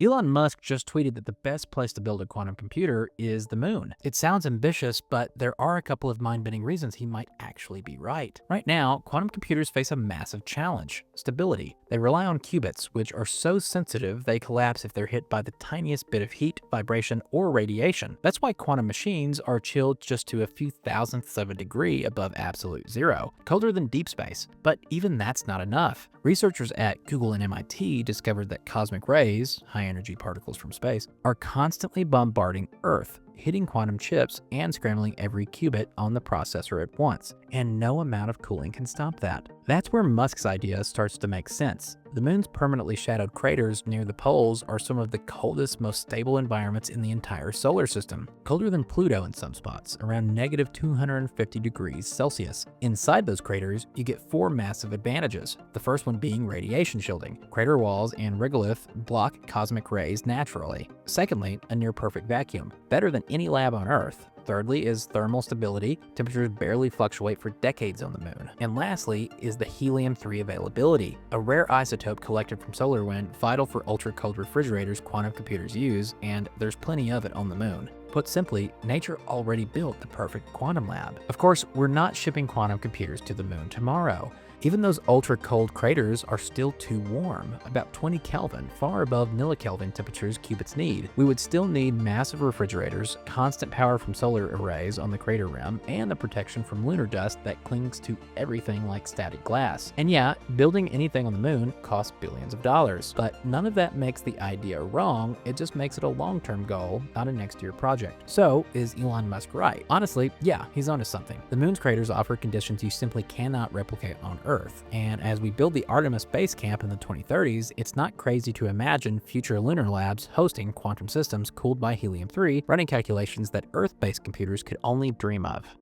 Elon Musk just tweeted that the best place to build a quantum computer is the moon. It sounds ambitious, but there are a couple of mind-bending reasons he might actually be right. Right now, quantum computers face a massive challenge: stability. They rely on qubits, which are so sensitive they collapse if they're hit by the tiniest bit of heat, vibration, or radiation. That's why quantum machines are chilled just to a few thousandths of a degree above absolute zero, colder than deep space. But even that's not enough. Researchers at Google and MIT discovered that cosmic rays, high-energy particles from space, are constantly bombarding Earth, hitting quantum chips and scrambling every qubit on the processor at once, and no amount of cooling can stop that. That's where Musk's idea starts to make sense. The moon's permanently shadowed craters near the poles are some of the coldest, most stable environments in the entire solar system, colder than Pluto in some spots, around -250 degrees Celsius. Inside those craters, you get four massive advantages, the first one being radiation shielding. Crater walls and regolith block cosmic rays naturally. Secondly, a near-perfect vacuum, better than any lab on Earth. Thirdly is thermal stability. Temperatures barely fluctuate for decades on the moon. And lastly is the helium-3 availability, a rare isotope collected from solar wind, vital for ultra-cold refrigerators quantum computers use, and there's plenty of it on the moon. Put simply, nature already built the perfect quantum lab. Of course, we're not shipping quantum computers to the moon tomorrow. Even those ultra-cold craters are still too warm, about 20 Kelvin, far above millikelvin temperatures qubits need. We would still need massive refrigerators, constant power from solar arrays on the crater rim, and the protection from lunar dust that clings to everything like static glass. And yeah, building anything on the moon costs billions of dollars, but none of that makes the idea wrong, it just makes it a long-term goal, not a next-year project. So, is Elon Musk right? Honestly, yeah, he's onto something. The moon's craters offer conditions you simply cannot replicate on Earth. And as we build the Artemis base camp in the 2030s, it's not crazy to imagine future lunar labs hosting quantum systems cooled by helium-3, running calculations that Earth-based computers could only dream of.